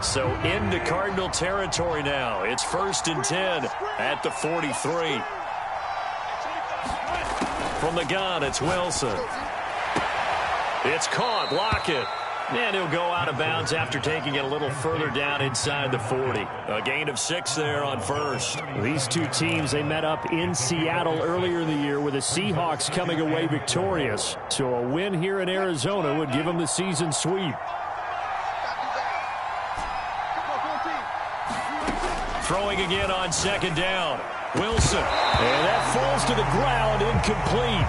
So into Cardinal territory now. It's 1st and 10 at the 43. From the gun, it's Wilson. It's caught. Lockett. And he'll go out of bounds after taking it a little further down inside the 40. A gain of 6 there on first. These two teams, they met up in Seattle earlier in the year with the Seahawks coming away victorious. So a win here in Arizona would give them the season sweep. Throwing again on 2nd down. Wilson. And that falls to the ground, incomplete.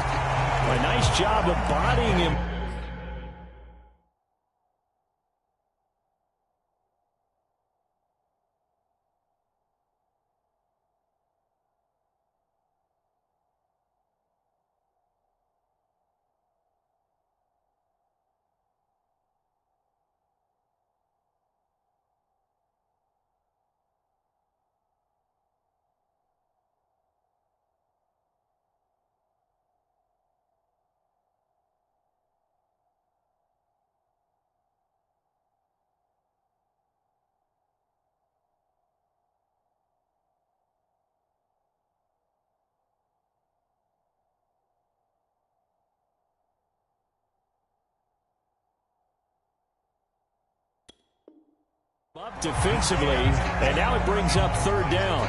A nice job of bodying him. Up defensively, and now it brings up 3rd down.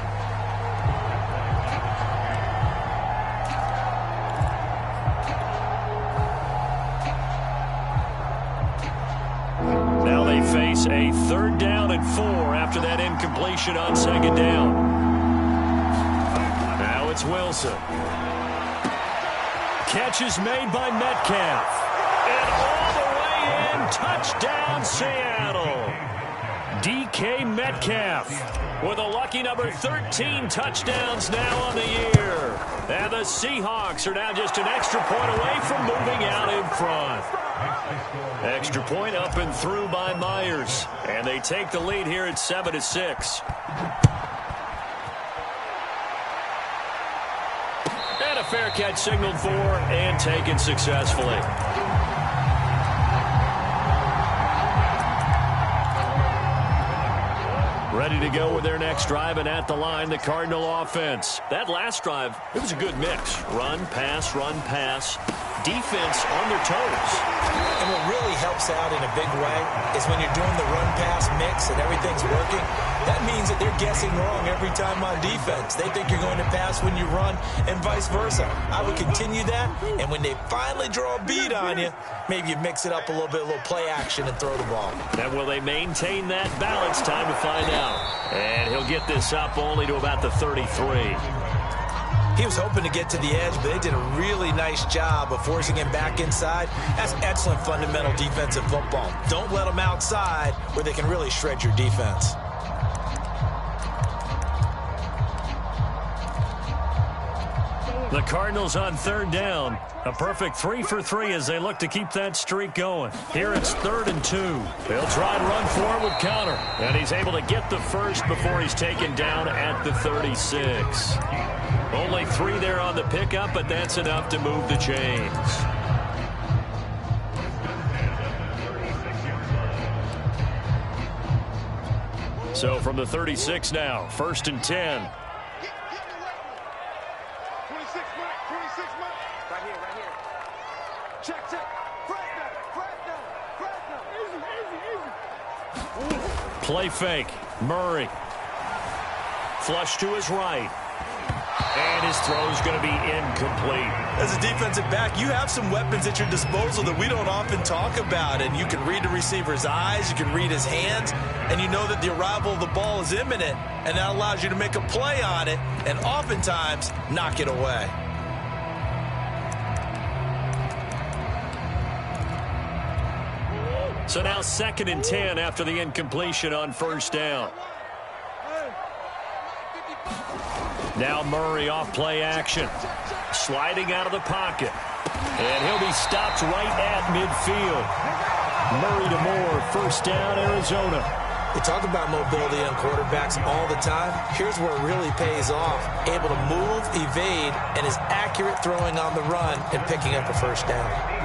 Now they face a 3rd down and 4 after that incompletion on 2nd down. Now it's Wilson. Catch is made by Metcalf. And all the way in, touchdown Seattle. DK Metcalf with a lucky number 13 touchdowns now on the year. And the Seahawks are now just an extra point away from moving out in front. Extra point up and through by Myers. And they take the lead here at 7-6. And a fair catch signaled for and taken successfully. Ready to go with their next drive, and at the line, the Cardinal offense. That last drive, it was a good mix. Run, pass, defense on their toes. And what really helps out in a big way is when you're doing the run-pass mix and everything's working, that means that they're guessing wrong every time on defense. They think you're going to pass when you run and vice versa. I would continue that, and when they finally draw a bead on you, maybe you mix it up a little bit, a little play action and throw the ball. And will they maintain that balance? Time to find out. And he'll get this up only to about the 33. He was hoping to get to the edge, but they did a really nice job of forcing him back inside. That's excellent fundamental defensive football. Don't let them outside where they can really shred your defense. The Cardinals on 3rd down. A perfect 3 for 3 as they look to keep that streak going. Here it's 3rd and 2. They'll try and run for it with counter. And he's able to get the first before he's taken down at the 36. Only 3 there on the pickup, but that's enough to move the chains. So from the 36 now, 1st and 10. Play fake. Murray. Flush to his right. And his throw's going to be incomplete. As a defensive back, you have some weapons at your disposal that we don't often talk about. And you can read the receiver's eyes, you can read his hands, and you know that the arrival of the ball is imminent. And that allows you to make a play on it and oftentimes knock it away. So now 2nd and 10 after the incompletion on 1st down. Now Murray off play action. Sliding out of the pocket. And he'll be stopped right at midfield. Murray to Moore, 1st down, Arizona. They talk about mobility on quarterbacks all the time. Here's where it really pays off. Able to move, evade, and is accurate throwing on the run and picking up a 1st down.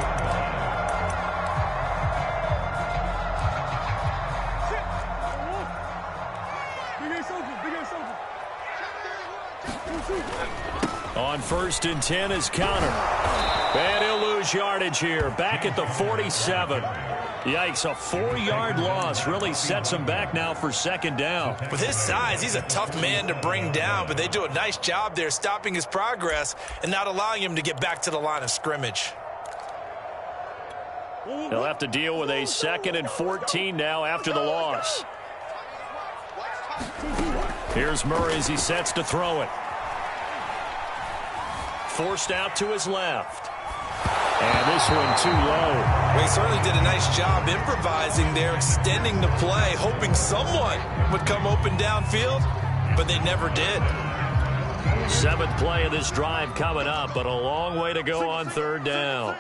On 1st and 10 is counter. And he'll lose yardage here. Back at the 47. Yikes, a 4-yard loss really sets him back now for 2nd down. With his size, he's a tough man to bring down, but they do a nice job there stopping his progress and not allowing him to get back to the line of scrimmage. They'll have to deal with a 2nd and 14 now after the loss. Here's Murray as he sets to throw it. Forced out to his left. And this one too low. Well, he certainly did a nice job improvising there, extending the play, hoping someone would come open downfield, but they never did. 7th play of this drive coming up, but a long way to go on 3rd down.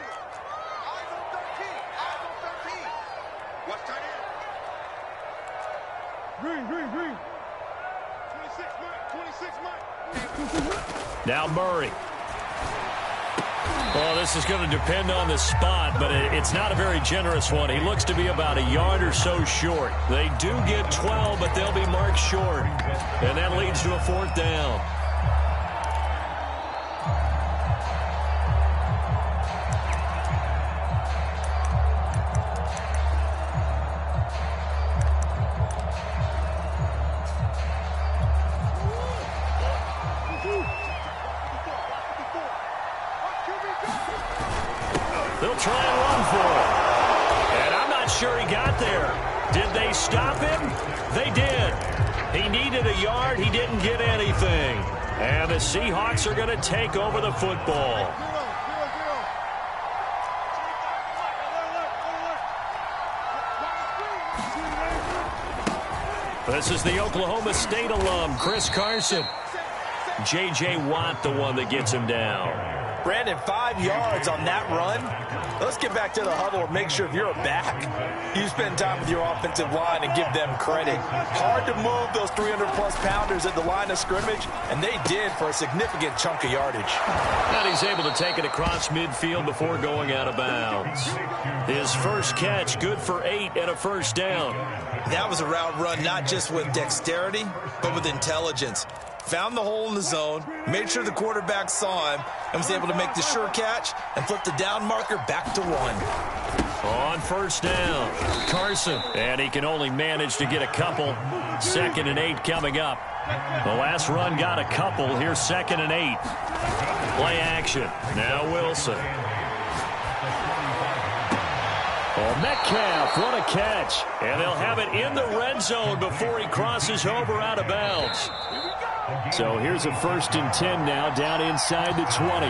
Now Murray. Well, this is going to depend on the spot, but it's not a very generous one. He looks to be about a yard or so short. They do get 12, but they'll be marked short. And that leads to a 4th down. They'll try and run for it. And I'm not sure he got there. Did they stop him? They did. He needed a yard. He didn't get anything. And the Seahawks are going to take over the football. This is the Oklahoma State alum, Chris Carson. J.J. Watt, the one that gets him down. Brandon, 5 yards on that run. Let's get back to the huddle and make sure if you're a back, you spend time with your offensive line and give them credit. Hard to move those 300-plus pounders at the line of scrimmage, and they did for a significant chunk of yardage. And he's able to take it across midfield before going out of bounds. His first catch, good for 8 and a 1st down. That was a route run not just with dexterity, but with intelligence. Found the hole in the zone, made sure the quarterback saw him, and was able to make the sure catch and flip the down marker back to 1. On 1st down, Carson. And he can only manage to get a couple. 2nd and 8 coming up. The last run got a couple. Here's 2nd and 8. Play action. Now Wilson. Oh, Metcalf, what a catch. And they'll have it in the red zone before he crosses over out of bounds. So here's a 1st and 10 now, down inside the 20.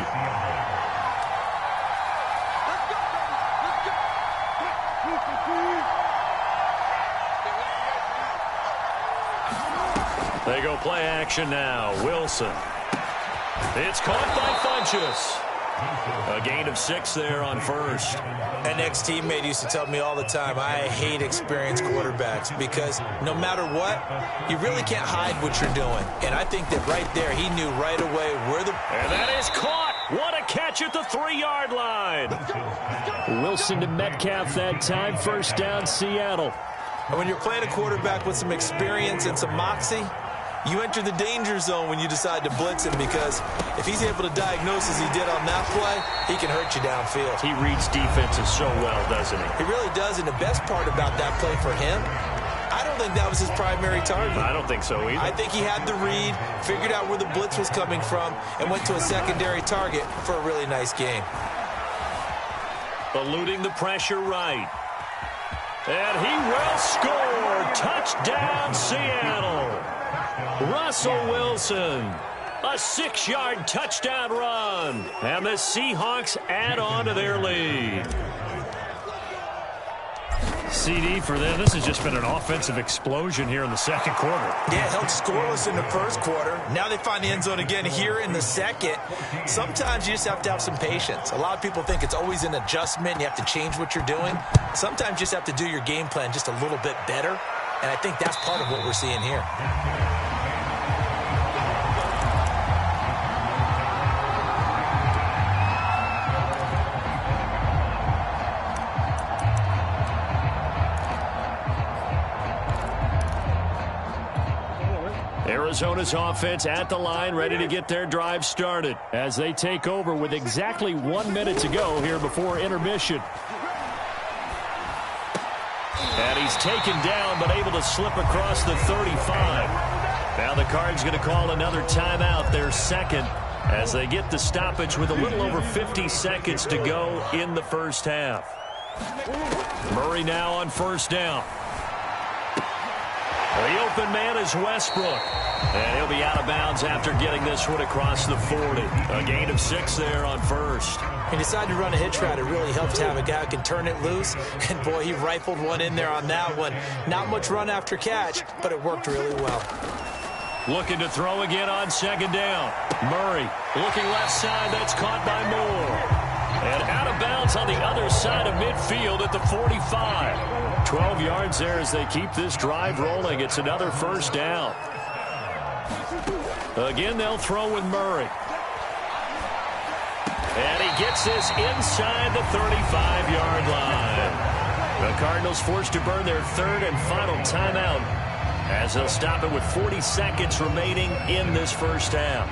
They go play action now. Wilson. It's caught by Funchess. A gain of 6 there on 1st. An ex-teammate used to tell me all the time, I hate experienced quarterbacks because no matter what, you really can't hide what you're doing. And I think that right there, he knew right away where the... And that is caught. What a catch at the 3-yard line. Wilson to Metcalf that time. 1st down, Seattle. And when you're playing a quarterback with some experience and some moxie, you enter the danger zone when you decide to blitz him because if he's able to diagnose as he did on that play, he can hurt you downfield. He reads defenses so well, doesn't he? He really does, and the best part about that play for him, I don't think that was his primary target. I don't think so either. I think he had the read, figured out where the blitz was coming from, and went to a secondary target for a really nice game. Eluding the pressure right. And he will score. Touchdown, Seattle. Russell Wilson, a 6-yard touchdown run, and the Seahawks add on to their lead. CD for them, this has just been an offensive explosion here in the 2nd quarter. Yeah, held scoreless in the 1st quarter. Now they find the end zone again here in the 2nd. Sometimes you just have to have some patience. A lot of people think it's always an adjustment. You have to change what you're doing. Sometimes you just have to do your game plan just a little bit better, and I think that's part of what we're seeing here. Arizona's offense at the line, ready to get their drive started as they take over with exactly 1 minute to go here before intermission. And he's taken down, but able to slip across the 35. Now the Cards going to call another timeout, their second, as they get the stoppage with a little over 50 seconds to go in the first half. Murray now on first down. The open man is Westbrook. And he'll be out of bounds after getting this one across the 40. A gain of 6 there on first. He decided to run a hitch route. It really helps to have a guy who can turn it loose. And, boy, he rifled one in there on that one. Not much run after catch, but it worked really well. Looking to throw again on second down. Murray looking left side. That's caught by Moore. And out of bounds on the other side of midfield at the 45. 12 yards there as they keep this drive rolling. It's another first down. Again, they'll throw with Murray. And he gets this inside the 35-yard line. The Cardinals forced to burn their third and final timeout as they'll stop it with 40 seconds remaining in this first half.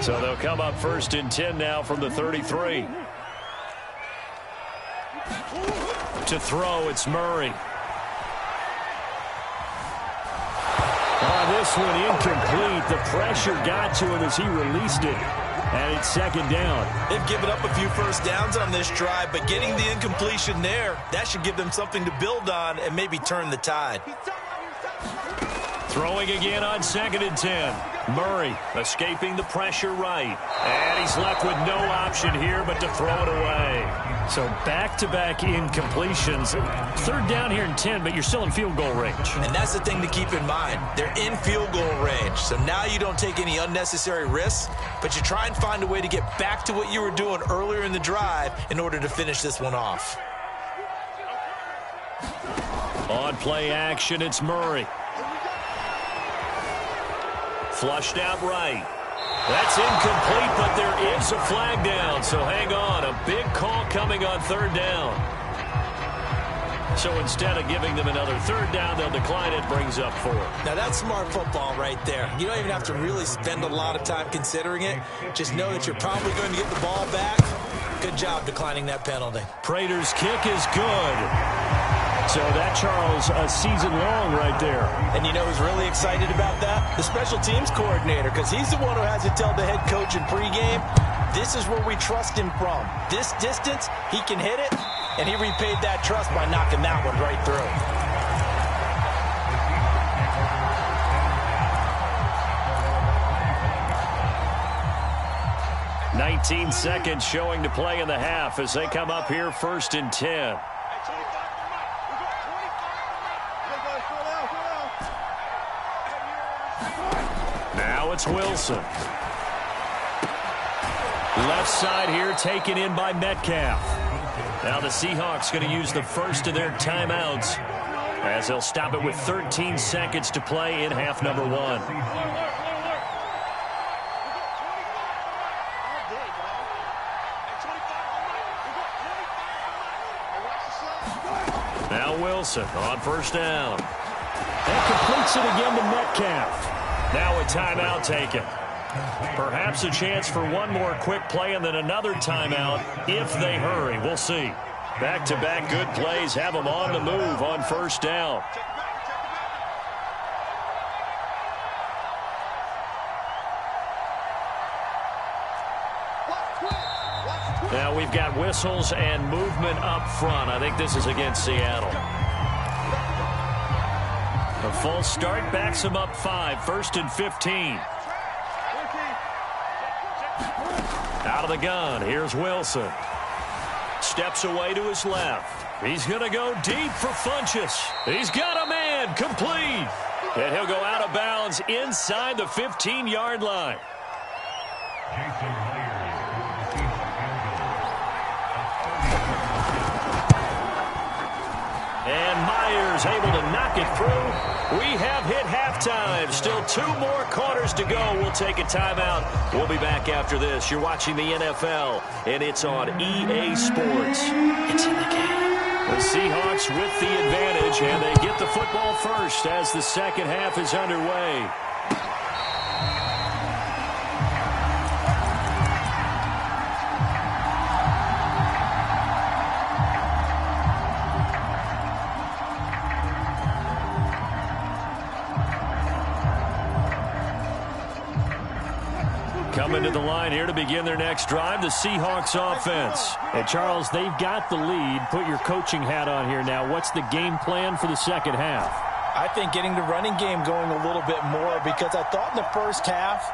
So they'll come up first and 10 now from the 33. To throw, it's Murray. This one incomplete. The pressure got to him as he released it. And it's second down. They've given up a few first downs on this drive, but getting the incompletion there, that should give them something to build on and maybe turn the tide. Throwing again on second and 10. Murray escaping the pressure right. And he's left with no option here but to throw it away. So back-to-back incompletions. Third down here and 10, but you're still in field goal range. And that's the thing to keep in mind. They're in field goal range. So now you don't take any unnecessary risks, but you try and find a way to get back to what you were doing earlier in the drive in order to finish this one off. On play action, it's Murray. Flushed out right. That's incomplete, but there is a flag down, so hang on. A big call coming on third down. So instead of giving them another third down, they'll decline it, brings up 4. Now that's smart football right there. You don't even have to really spend a lot of time considering it. Just know that you're probably going to get the ball back. Good job declining that penalty. Prater's kick is good. So that, Charles, a season long right there. And you know who's really excited about that? The special teams coordinator, because he's the one who has to tell the head coach in pregame, this is where we trust him from. This distance, he can hit it, and he repaid that trust by knocking that one right through. "19 seconds showing to play in the half as they come up here first and 10. Now it's Wilson. Left side here taken in by Metcalf. Now the Seahawks going to use the first of their timeouts as they'll stop it with 13 seconds to play in half number 1. Now Wilson on first down. And completes it again to Metcalf. Now a timeout taken. Perhaps a chance for one more quick play and then another timeout if they hurry. We'll see. Back-to-back good plays have them on the move on first down. Now we've got whistles and movement up front. I think this is against Seattle. A false start backs them up 5, first and 15. Out of the gun, here's Wilson. Steps away to his left. He's going to go deep for Funchess. He's got a man, complete. And he'll go out of bounds inside the 15-yard line. And Myers able to knock it through. We have hit halftime. Still 2 more quarters to go. We'll take a timeout. We'll be back after this. You're watching the NFL, and it's on EA Sports. It's in the game. The Seahawks with the advantage, and they get the football first as the second half is underway. Coming to the line here to begin their next drive, the Seahawks offense. And Charles, they've got the lead. Put your coaching hat on here now. What's the game plan for the second half? I think getting the running game going a little bit more, because I thought in the first half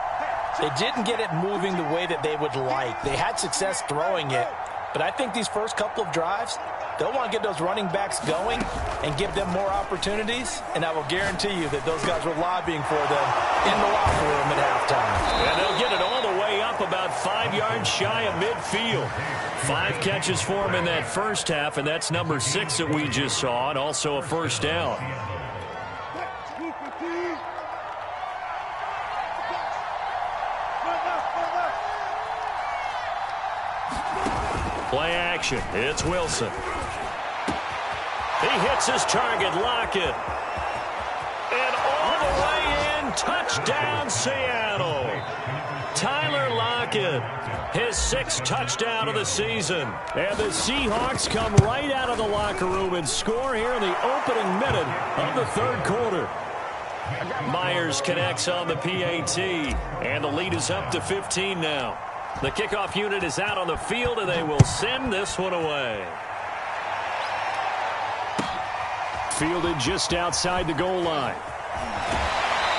they didn't get it moving the way that they would like. They had success throwing it, but I think these first couple of drives, they'll want to get those running backs going and give them more opportunities, and I will guarantee you that those guys were lobbying for them in the locker room at halftime. And they'll get it all the way up about 5 yards shy of midfield. 5 catches for him in that first half, and that's number 6 that we just saw, and also a first down. Play action. It's Wilson. He hits his target, Lockett. And all the way in, touchdown Seattle. Tyler Lockett, his 6th touchdown of the season. And the Seahawks come right out of the locker room and score here in the opening minute of the third quarter. Myers connects on the PAT, and the lead is up to 15 now. The kickoff unit is out on the field, and they will send this one away. Fielded just outside the goal line.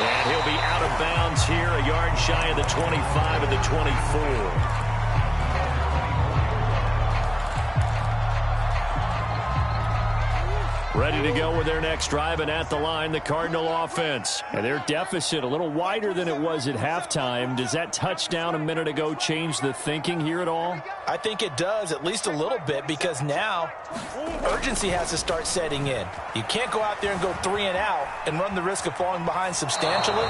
And he'll be out of bounds here, a yard shy of the 25 of the 24. Ready to go with their next drive, and at the line, the Cardinal offense. And their deficit a little wider than it was at halftime. Does that touchdown a minute ago change the thinking here at all? I think it does, at least a little bit, because now urgency has to start setting in. You can't go out there and go 3 and out and run the risk of falling behind substantially,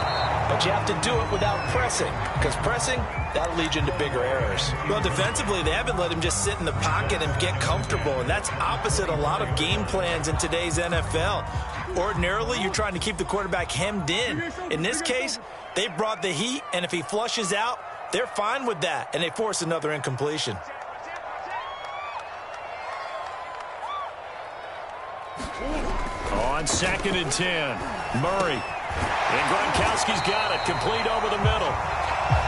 but you have to do it without pressing, because pressing, that'll lead you into bigger errors. Well, defensively, they haven't let him just sit in the pocket and get comfortable, and that's opposite a lot of game plans in today's NFL. Ordinarily, you're trying to keep the quarterback hemmed in. In this case, they brought the heat, and if he flushes out, they're fine with that, and they force another incompletion. On 2nd and 10, Murray. And Gronkowski's got it, complete over the middle.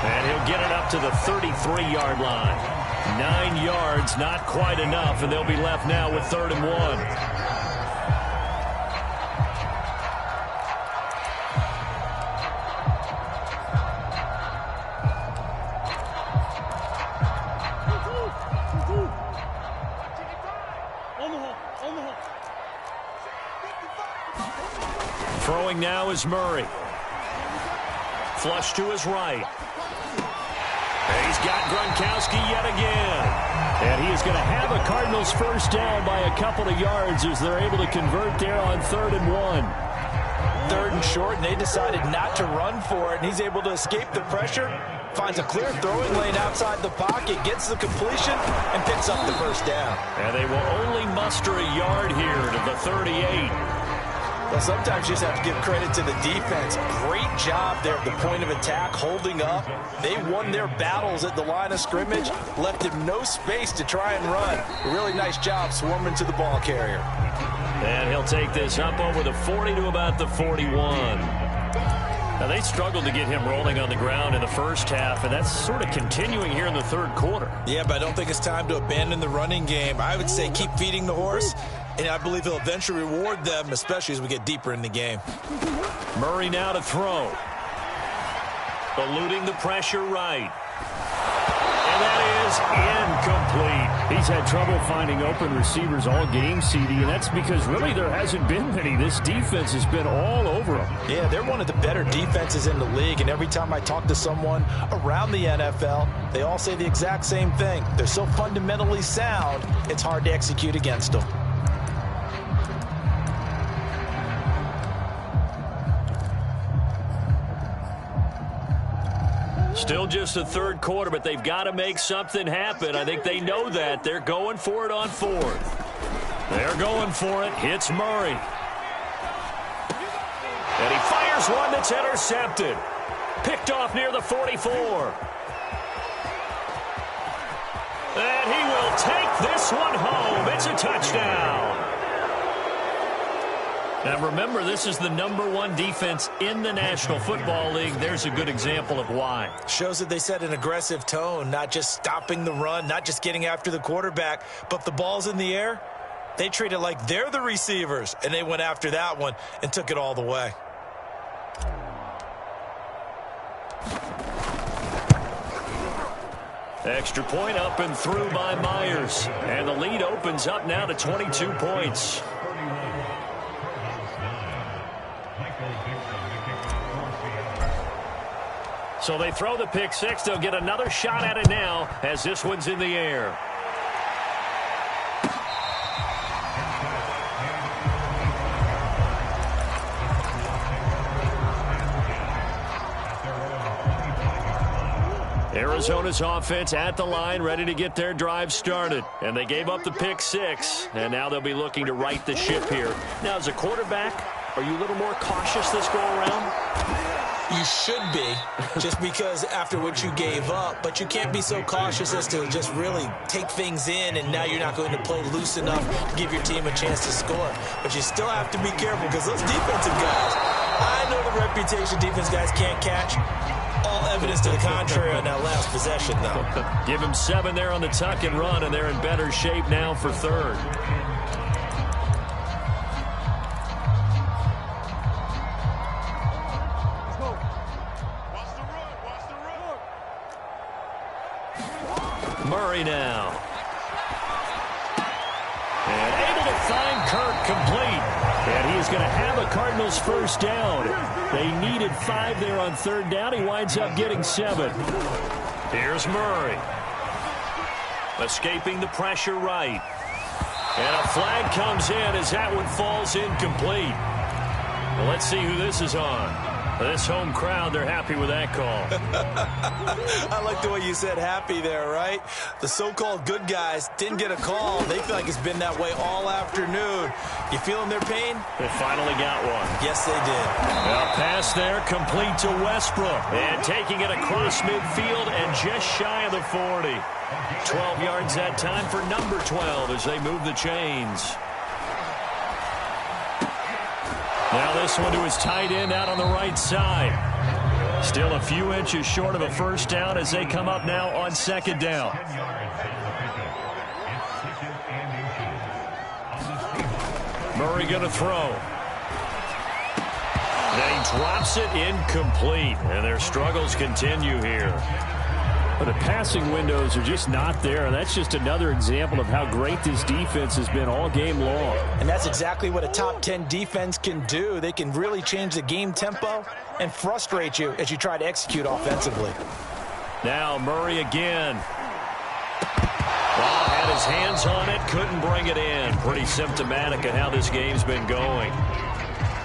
And he'll get it up to the 33-yard line. 9 yards, not quite enough, and they'll be left now with 3rd and 1. Throwing now is Murray. Flush to his right. And he's got Gronkowski yet again. And he is going to have a Cardinals first down by a couple of yards as they're able to convert there on 3rd and 1. 3rd and short, and they decided not to run for it, and he's able to escape the pressure, finds a clear throwing lane outside the pocket, gets the completion, and picks up the first down. And they will only muster a yard here to the 38. Well, sometimes you just have to give credit to the defense. Great job there at the point of attack, holding up. They won their battles at the line of scrimmage, left him no space to try and run. A really nice job swarming to the ball carrier. And he'll take this up over the 40 to about the 41. Now, they struggled to get him rolling on the ground in the first half, and that's sort of continuing here in the third quarter. Yeah, but I don't think it's time to abandon the running game. I would say keep feeding the horse, and I believe he'll eventually reward them, especially as we get deeper in the game. Murray now to throw. Eluding the pressure right. And that is incomplete. He's had trouble finding open receivers all game, CD, and that's because really there hasn't been many. This defense has been all over them. Yeah, they're one of the better defenses in the league, and every time I talk to someone around the NFL, they all say the exact same thing. They're so fundamentally sound, it's hard to execute against them. Still just the third quarter, but they've got to make something happen. I think they know that. They're going for it on 4th. They're going for it. Hits Murray. And he fires one that's intercepted. Picked off near the 44. And he will take this one home. It's a touchdown. Now remember, this is the #1 defense in the National Football League. There's a good example of why. Shows that they set an aggressive tone, not just stopping the run, not just getting after the quarterback, but the ball's in the air. They treat it like they're the receivers, and they went after that one and took it all the way. Extra point up and through by Myers. And the lead opens up now to 22 points. So they throw the pick six. They'll get another shot at it now as this one's in the air. Arizona's offense at the line, ready to get their drive started. And they gave up the pick six, and now they'll be looking to right the ship here. Now, as a quarterback, are you a little more cautious this go-around? You should be, just because after what you gave up, but you can't be so cautious as to just really take things in, and now you're not going to play loose enough to give your team a chance to score. But you still have to be careful, because those defensive guys, I know the reputation defense guys can't catch. All evidence to the contrary on that last possession, though. Give him 7 there on the tuck and run, and they're in better shape now for third. Murray now. And able to find Kirk complete. And he is going to have a Cardinals first down. They needed 5 there on third down. He winds up getting 7. Here's Murray. Escaping the pressure right. And a flag comes in as that one falls incomplete. Well, let's see who this is on. This home crowd, they're happy with that call. I like the way you said happy there, right? The so-called good guys didn't get a call. They feel like it's been that way all afternoon. You feeling their pain? They finally got one. Yes, they did. A pass there, complete to Westbrook. And taking it across midfield and just shy of the 40. 12 yards that time for number 12 as they move the chains. Now this one to his tight end out on the right side. Still a few inches short of a first down as they come up now on second down. Murray going to throw. Then he drops it incomplete, and their struggles continue here. But the passing windows are just not there, and that's just another example of how great this defense has been all game long. And that's exactly what a top 10 defense can do. They can really change the game tempo and frustrate you as you try to execute offensively. Now Murray again. Well, had his hands on it, couldn't bring it in. Pretty symptomatic of how this game's been going.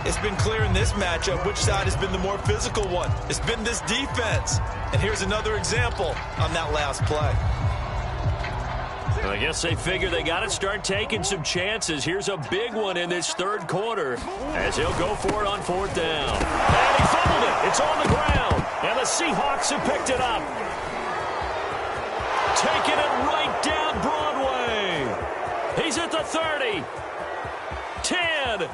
It's been clear in this matchup which side has been the more physical one. It's been this defense. And here's another example on that last play. I guess they figure they got to start taking some chances. Here's a big one in this third quarter as he'll go for it on fourth down. And he fumbled it. It's on the ground. And the Seahawks have picked it up. Taking it right down Broadway. He's at the 30. 10, 5,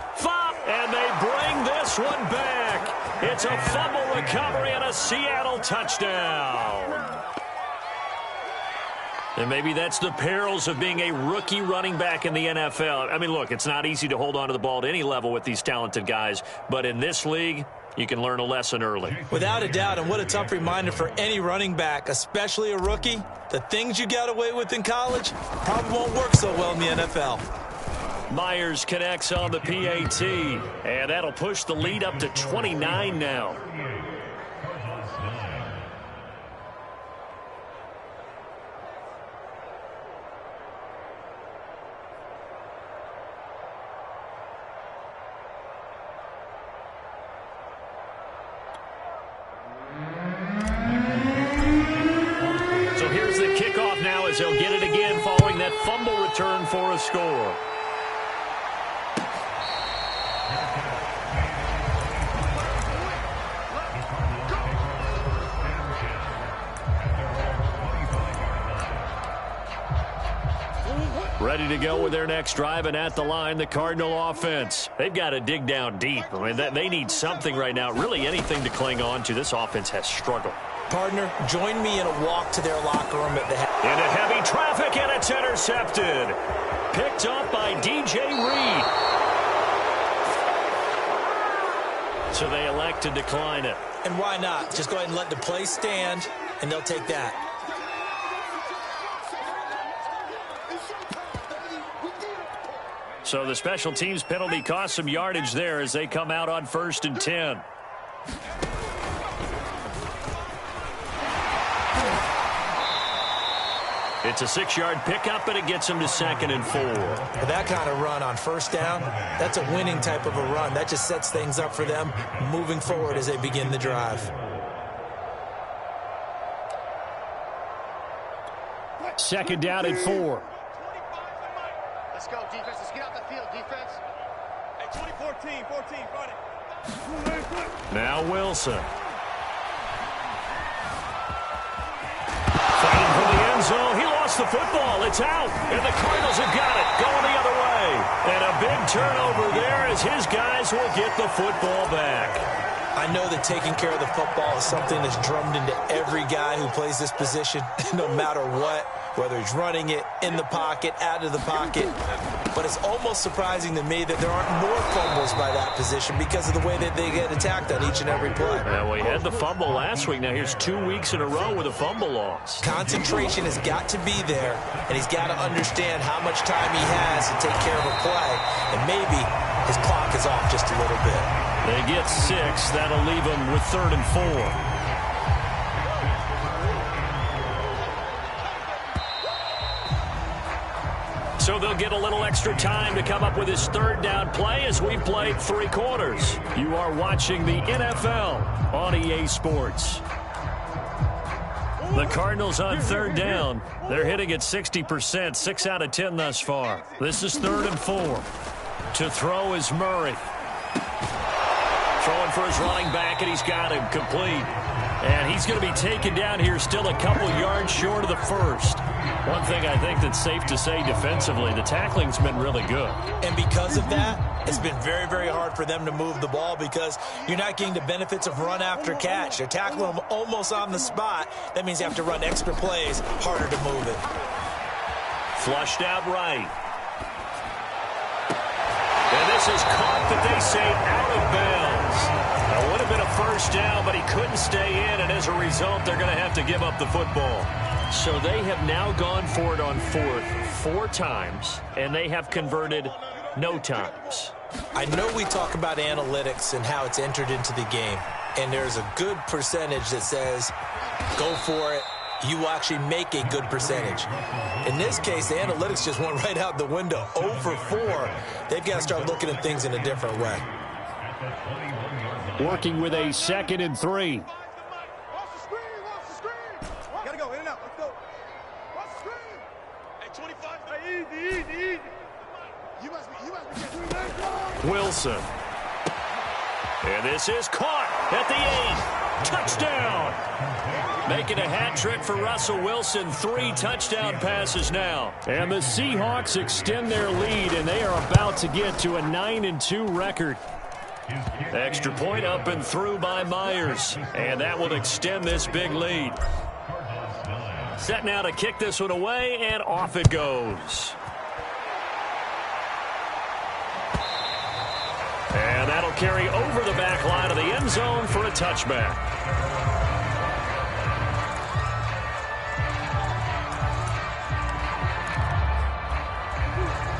and they bring this one back. It's a fumble recovery and a Seattle touchdown. And maybe that's the perils of being a rookie running back in the NFL. I mean, look, it's not easy to hold on to the ball at any level with these talented guys, but in this league, you can learn a lesson early. Without a doubt, and what a tough reminder for any running back, especially a rookie. The things you got away with in college probably won't work so well in the NFL. Myers connects on the PAT, and that'll push the lead up to 29 now. As they'll get it again following that fumble return for a score. Ready to go with their next drive, and at the line, the Cardinal offense. They've got to dig down deep. I mean, they need something right now, really anything to cling on to. This offense has struggled. Partner, join me in a walk to their locker room at the half. Into heavy traffic, and it's intercepted. Picked up by DJ Reed. So they elect to decline it. And why not? Just go ahead and let the play stand, and they'll take that. So the special teams penalty cost some yardage there as they come out on 1st and 10. It's a 6-yard pickup, and it gets them to 2nd and 4. For that kind of run on 1st down, that's a winning type of a run. That just sets things up for them moving forward as they begin the drive. 2nd down and 4. Let's go, defense. Let's get out the field, defense. Hey, 14, front it. Now Wilson. Fighting for the end zone. He lost the football. It's out. And the Cardinals have got it. Going the other way. And a big turnover there as his guys will get the football back. I know that taking care of the football is something that's drummed into every guy who plays this position, no matter what, whether he's running it, in the pocket, out of the pocket. But it's almost surprising to me that there aren't more fumbles by that position because of the way that they get attacked on each and every play. Yeah, we had the fumble last week. Now here's 2 weeks in a row with a fumble loss. Concentration has got to be there, and he's got to understand how much time he has to take care of a play. And maybe his clock is off just a little bit. They get 6. That'll leave them with 3rd and 4. So they'll get a little extra time to come up with his 3rd down play as we've played 3 quarters. You are watching the NFL on EA Sports. The Cardinals on 3rd down. They're hitting at 60%, 6 out of 10 thus far. This is 3rd and 4. To throw is Murray. Throwing for his running back, and he's got him complete. And he's going to be taken down here still a couple yards short of the 1st. One thing I think that's safe to say defensively, the tackling's been really good. And because of that, it's been very, very hard for them to move the ball because you're not getting the benefits of run after catch. They're tackling them almost on the spot. That means you have to run extra plays, harder to move it. Flushed out right. And this is caught, but they say out of bounds. That would have been a 1st down, but he couldn't stay in, and as a result, they're going to have to give up the football. So they have now gone for it on 4th 4 times, and they have converted no times. I know we talk about analytics and how it's entered into the game, and there's a good percentage that says go for it. You will actually make a good percentage. In this case, the analytics just went right out the window. 0 for 4. They've got to start looking at things in a different way. Working with a 2nd and 3. Gotta go, in and out. Let's go. Watch the screen. Hey, 25. Hey, easy. You must be Wilson. And this is caught at the 8. Touchdown. Making a hat trick for Russell Wilson. 3 touchdown passes now. And the Seahawks extend their lead, and they are about to get to a 9-2 record. Extra point up and through by Myers. And that will extend this big lead. Set now to kick this one away, and off it goes. And that'll carry over the back line of the end zone for a touchback.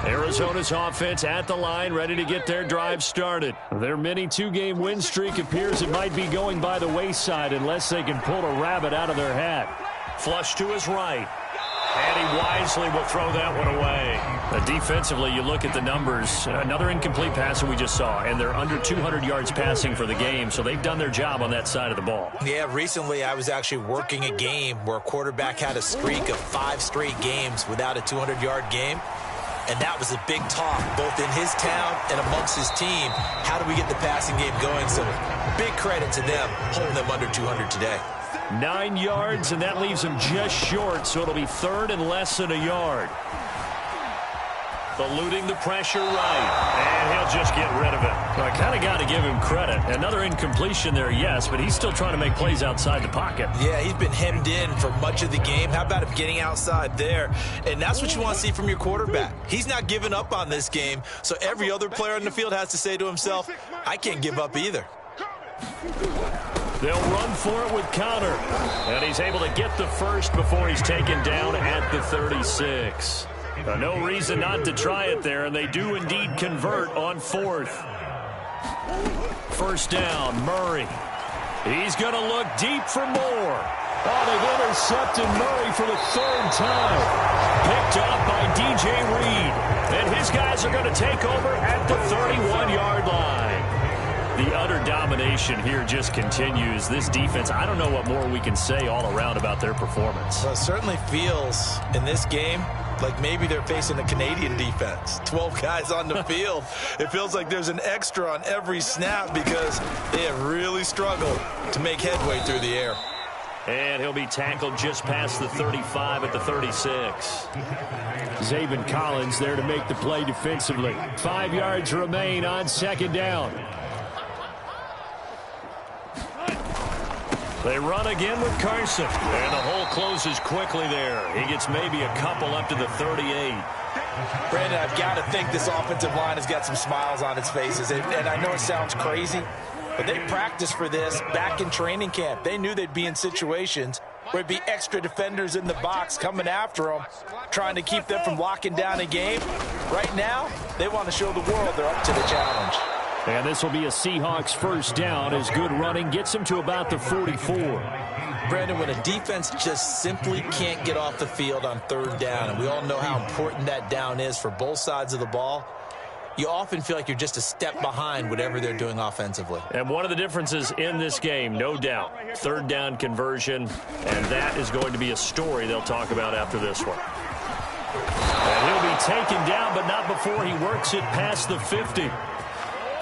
Arizona's offense at the line, ready to get their drive started. Their mini 2-game win streak appears it might be going by the wayside unless they can pull a rabbit out of their hat. Flush to his right. And he wisely will throw that one away. Defensively, you look at the numbers. Another incomplete pass that we just saw, and they're under 200 yards passing for the game, so they've done their job on that side of the ball. Yeah, recently I was actually working a game where a quarterback had a streak of 5 straight games without a 200-yard game. And that was a big talk, both in his town and amongst his team. How do we get the passing game going? So big credit to them, holding them under 200 today. 9 yards, and that leaves him just short, so it'll be 3rd and less than a yard. Eluding the pressure right. And he'll just get rid of it. Well, I kind of got to give him credit. Another incompletion there, yes, but he's still trying to make plays outside the pocket. Yeah, he's been hemmed in for much of the game. How about him getting outside there? And that's what you want to see from your quarterback. He's not giving up on this game, so every other player on the field has to say to himself, I can't give up either. They'll run for it with counter. And he's able to get the first before he's taken down at the 36. No reason not to try it there, and they do indeed convert on fourth. First down, Murray. He's going to look deep for more. Oh, they've intercepted Murray for the third time. Picked up by DJ Reed. And his guys are going to take over at the 31-yard line. The utter domination here just continues. This defense, I don't know what more we can say all around about their performance. Well, it certainly feels in this game like maybe they're facing a Canadian defense. 12 guys on the field. It feels like there's an extra on every snap because they have really struggled to make headway through the air. And he'll be tackled just past the 35 at the 36. Zaven Collins there to make the play defensively. 5 yards remain on second down. They run again with Carson. And the hole closes quickly there. He gets maybe a couple up to the 38. Brandon, I've got to think this offensive line has got some smiles on its faces. And I know it sounds crazy, but they practiced for this back in training camp. They knew they'd be in situations where it'd be extra defenders in the box coming after them, trying to keep them from locking down a game. Right now, they want to show the world they're up to the challenge. And this will be a Seahawks first down as good running gets them to about the 44. Brandon, when a defense just simply can't get off the field on third down, and we all know how important that down is for both sides of the ball, you often feel like you're just a step behind whatever they're doing offensively. And one of the differences in this game, no doubt, third down conversion, and that is going to be a story they'll talk about after this one. And he'll be taken down, but not before he works it past the 50.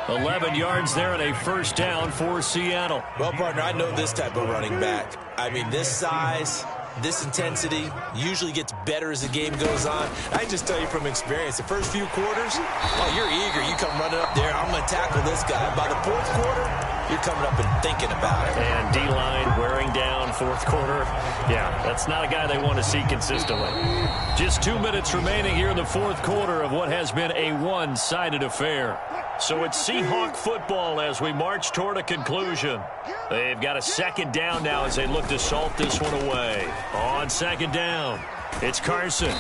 11 yards there and a first down for Seattle. Well, partner, I know this type of running back. I mean, this size, this intensity usually gets better as the game goes on. I just tell you from experience, the first few quarters, oh, you're eager. You come running up there, I'm going to tackle this guy. By the fourth quarter, you're coming up and thinking about it. And D-line wearing down fourth quarter. Yeah, that's not a guy they want to see consistently. Just 2 minutes remaining here in the fourth quarter of what has been a one-sided affair. So it's Seahawk football as we march toward a conclusion. They've got a second down now as they look to salt this one away. On second down, it's Carson.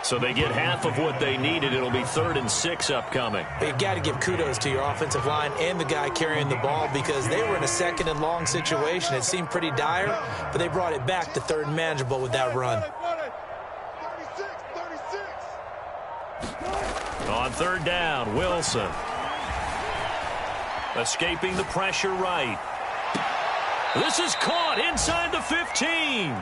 So they get half of what they needed. It'll be 3rd and 6 upcoming. You've got to give kudos to your offensive line and the guy carrying the ball because they were in a second and long situation. It seemed pretty dire, but they brought it back to third and manageable with that run. On third down, Wilson. Escaping the pressure right. This is caught inside the 15.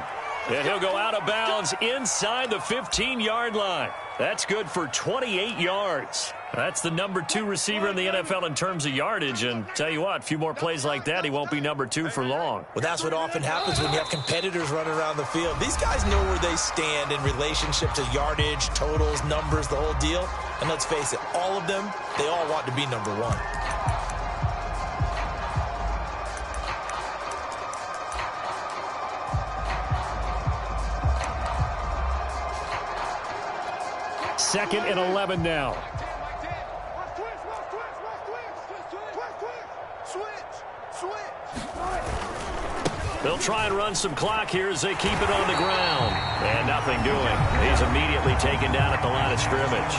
And he'll go out of bounds inside the 15-yard line. That's good for 28 yards. That's the number 2 receiver in the NFL in terms of yardage. And tell you what, a few more plays like that, he won't be number 2 for long. Well, that's what often happens when you have competitors running around the field. These guys know where they stand in relationship to yardage, totals, numbers, the whole deal. And let's face it, all of them, they all want to be number 1. Second and 11 now. They'll try and run some clock here as they keep it on the ground. And nothing doing. He's immediately taken down at the line of scrimmage.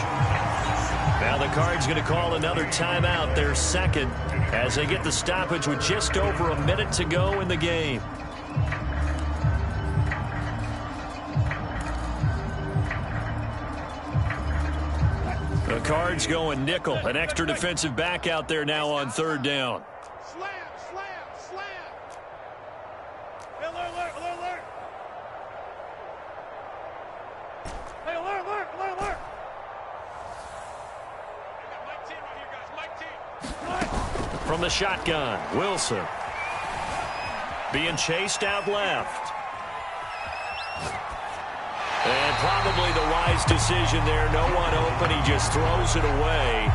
Now the Cards going to call another timeout, their second, as they get the stoppage with just over a minute to go in the game. The Cards going nickel. An extra defensive back out there now on third down. Slam, slam, slam. Hey, alert, alert, alert, alert. Hey, alert, alert, alert, alert. I got Mike T right here, guys. Mike T. From the shotgun, Wilson. Being chased out left. And probably the wise decision there. No one open. He just throws it away.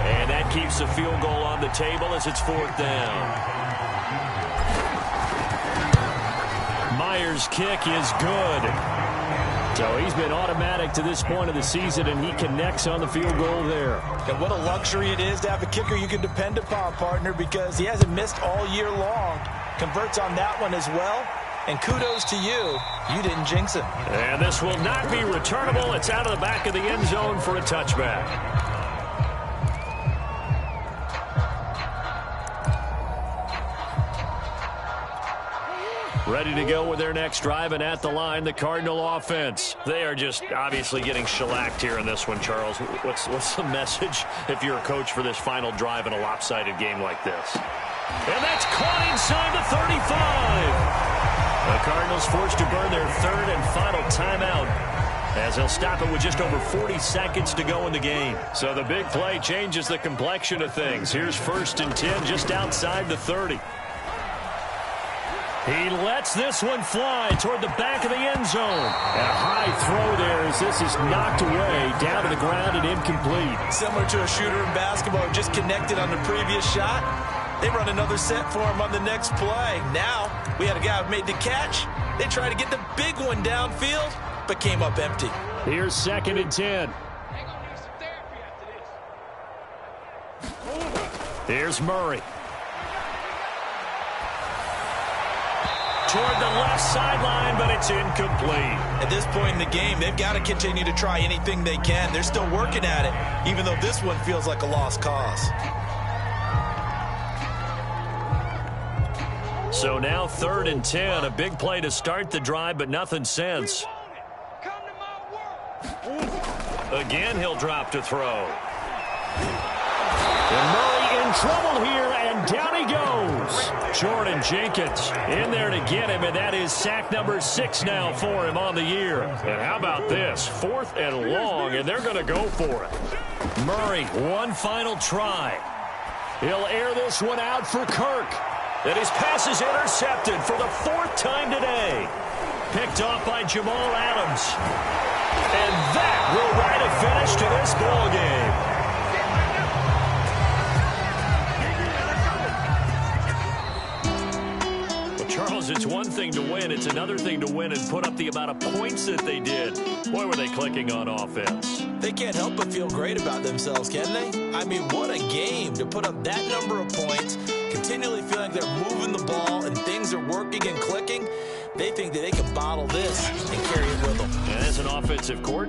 And that keeps the field goal on the table as it's 4th down. Myers' kick is good. So he's been automatic to this point of the season, and he connects on the field goal there. And what a luxury it is to have a kicker you can depend upon, partner, because he hasn't missed all year long. Converts on that one as well. And kudos to you. You didn't jinx him. And this will not be returnable. It's out of the back of the end zone for a touchback. Ready to go with their next drive, and at the line, the Cardinal offense. They are just obviously getting shellacked here in this one, Charles. What's the message if you're a coach for this final drive in a lopsided game like this? And that's caught inside the 35. The Cardinals forced to burn their 3rd and final timeout as they'll stop it with just over 40 seconds to go in the game. So the big play changes the complexion of things. Here's 1st and 10 just outside the 30. He lets this one fly toward the back of the end zone. And a high throw there as this is knocked away, down to the ground and incomplete. Similar to a shooter in basketball, just connected on the previous shot. They run another set for him on the next play. Now, we had a guy who made the catch. They tried to get the big one downfield, but came up empty. Here's 2nd and 10. Here's Murray. Toward the left sideline, but it's incomplete. At this point in the game, they've got to continue to try anything they can. They're still working at it, even though this one feels like a lost cause. So now 3rd and 10, a big play to start the drive, but nothing since. Again, he'll drop to throw. And Murray in trouble here, and down he goes. Jordan Jenkins in there to get him, and that is sack number 6 now for him on the year. And how about this? 4th and long, and they're going to go for it. Murray, one final try. He'll air this one out for Kirk. And his pass is intercepted for the 4th time today. Picked off by Jamal Adams. And that will write a finish to this ball game. Charles, it's one thing to win. It's another thing to win and put up the amount of points that they did. Boy, were they clicking on offense. They can't help but feel great about themselves, can they? I mean, what a game to put up that number of points, continually feeling like they're moving the ball and things are working and clicking. They think that they can bottle this and carry it with them. And as an offensive coordinator,